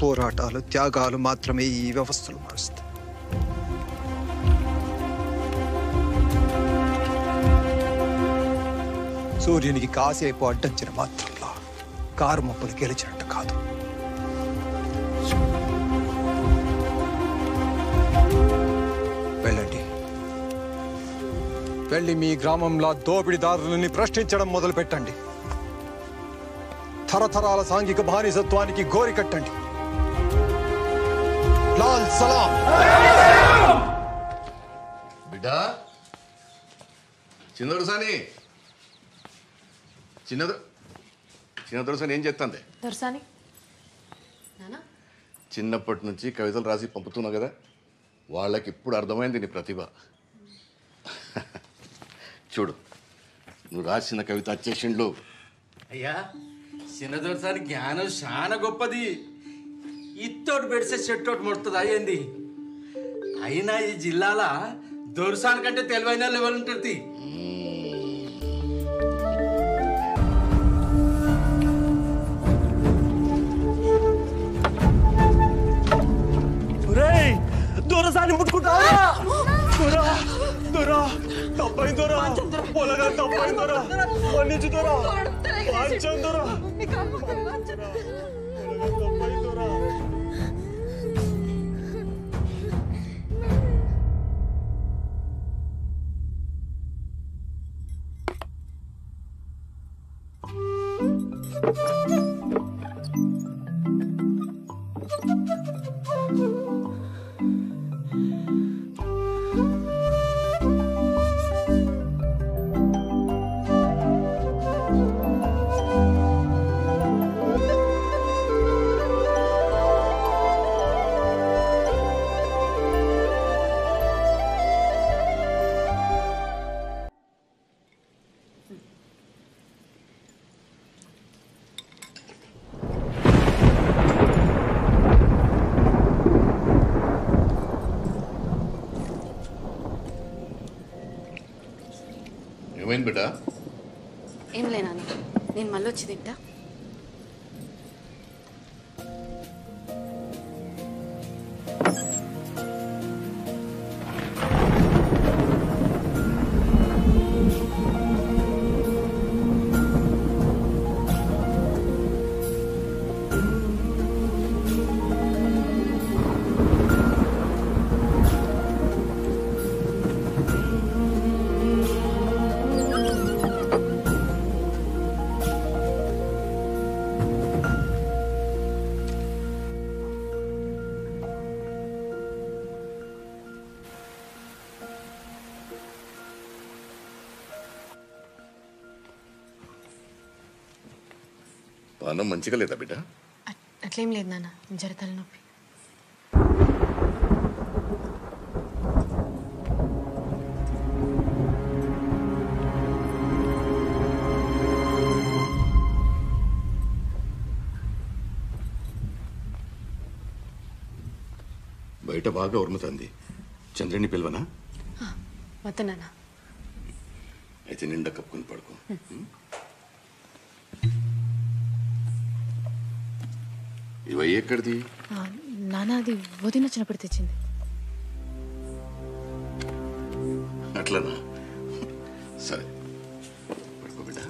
పోరాటాలు త్యాగాలు మాత్రమే ఈ వ్యవస్థలు మారుస్తాయి. సూర్యునికి కాసేపు అడ్డంచిన మాత్రంలో కారు మొప్పలు గెలిచినట్టు కాదు. వెళ్ళండి, వెళ్ళి మీ గ్రామంలో దోపిడీదారులని ప్రశ్నించడం మొదలు పెట్టండి. తరతరాల సాంఘిక బానిసత్వానికి గోరి కట్టండి. లాల్ సలాం. బిడ్డా చిన్నదొరసాని చిన్నదొరసాని ఏం చేస్తుంది? దొరసాని చిన్నప్పటి నుంచి కవితలు రాసి పంపుతున్నావు కదా, వాళ్ళకి ఇప్పుడు అర్థమైంది నీ ప్రతిభ. చూడు, నువ్వు రాసిన కవిత వచ్చేసిండ్లు. అయ్యా, చిన్నదొరసాని జ్ఞానం చాలా గొప్పది. ఇత్తోటి పెడితే చెట్టోటి ముడుతుంది అయ్యింది. అయినా ఈ జిల్లాల దొరసాని కంటే తెలివైన లెవెల్ ఉంటుంది. దొరసాని ముట్టుకుంటా. దొరా తప్పై దొరా, పొలగా తప్పై దొరా, మన్నించు దొరా, వాంచం దొరా, తప్పై దొరా. ఏమైంది బిడ్డా? ఏం లేనా, నేను మళ్ళీ వచ్చి తింటా. పానం మంచిగా లేదా బిడ్డ? అట్లేం లేదు నాన్న, జర తలనొప్పి. బయట బాగా ఉరుముతుంది. చంద్రుని పిలవనా? వద్దు నాన్న. అయితే నిండా కప్పుకొని పడుకో. ఇవి ఎక్కడిది? నాన్న అది వదిన వచ్చినప్పుడు తెచ్చింది. అట్లనా? సరే పడుకో బిడ్డ.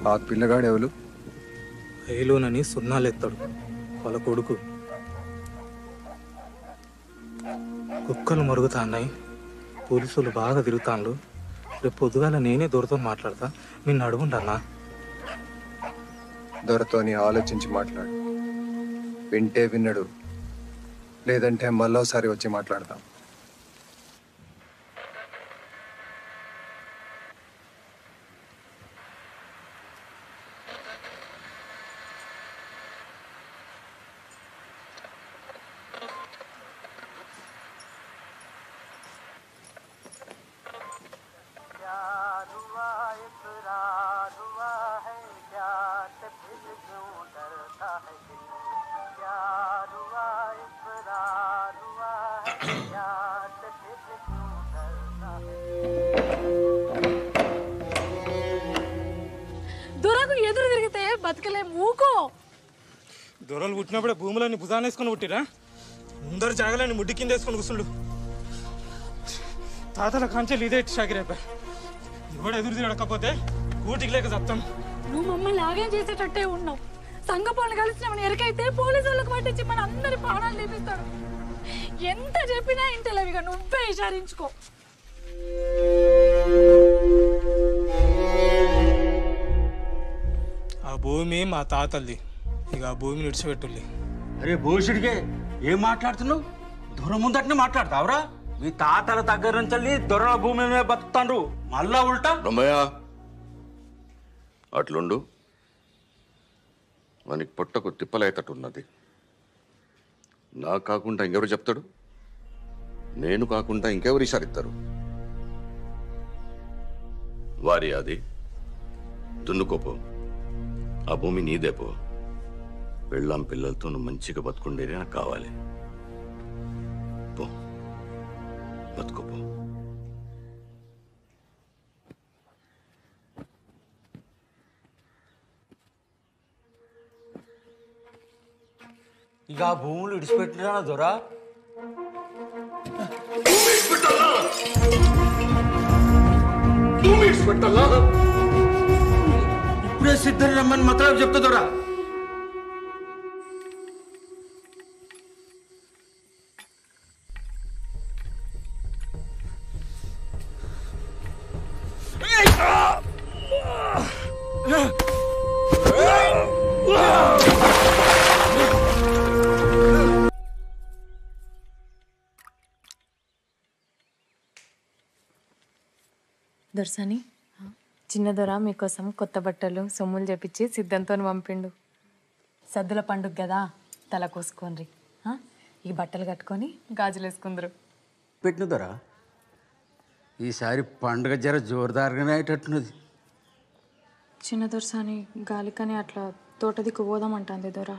ఆ పిల్లగాడు ఎవరు? ఏలోనని సున్నాలెత్తాడు వాళ్ళ కొడుకు. కుక్కలు మరుగుతా అన్నాయి, పోలీసులు బాగా తిరుగుతాను. రేపు పొద్దుగాల నేనే దొరతో మాట్లాడతా, నిన్ను అడుగుండన్నా. దొరతోని ఆలోచించి మాట్లాడు. వింటే విన్నడు, లేదంటే మళ్ళోసారి వచ్చి మాట్లాడతాం. దొరకు ఎదురు తిరిగితే బతకలే మూకో. దొరలు పుట్టినప్పుడే భూములన్నీ భుజాన్ని వేసుకొని పుట్టిరా, ముందరు జాగలని ముడ్డి కింద వేసుకొని కూర్చుండు. తాతల కాంచెలు ఇదే షాకిరైపోయి ఎవడు ఎదురు తిరగకపోతే కూటికి లేక చెప్తాం. నువ్వు మమ్మల్ని లాగేం చేసేటట్టే ఉన్నావు. సంఘ పనులు కలిసినామని ఎరకైతే పోలీసు వాళ్ళకి పట్టించి మన అందరి ప్రాణాలు తీపిస్తాడు. ఎంత చెప్పినా ఇంటలేవిగా నువ్వే విచారించుకో. ఆ భూమి మా తాతల్ది, ఇక ఆ భూమిని విడిచిపెట్టుల్లి. అరే భూషుడికే ఏం మాట్లాడుతున్నావు? దొర ముందటనే మాట్లాడతావురా? మీ తాతల దగ్గర నుంచి దొరల భూమి మీద బతుకుతాండ్రు, మళ్ళా ఉల్టా. రమ్మయ్య, అట్లుండు. మనకి పొట్టకు తిప్పలేతట్టున్నది. నా కాకుండా ఇంకెవరు చెప్తాడు? నేను కాకుండా ఇంకెవరు ఇషారిస్తారు? వారి అది దున్నుకోపో, ఆ భూమి నీదేపో. పెళ్ళాం పిల్లలతో నువ్వు మంచిగా బతుకుండేది నాకు కావాలి. పో, బతుకోపో. ఇక ఆ భూములు ఇడిచిపెట్టినా దొరా? ఇప్పుడే సిద్ధం రమ్మని మాత్రం చెప్తా దొరా. దొరసాని, చిన్న దొర మీకోసం కొత్త బట్టలు సొమ్ములు చేపించి సిద్ధంతో పంపిండు. సద్దుల పండుగ కదా, తల కోసుకోండి. ఈ బట్టలు కట్టుకొని గాజులు వేసుకుందరు. పెట్టిన దొరా, ఈసారి పండుగ జర జోరుదారుగానే అయ్యేటట్టున్నది. చిన్న దొరసాని గాలికని అట్లా తోట దిక్కు పోదామంటుంది దొర.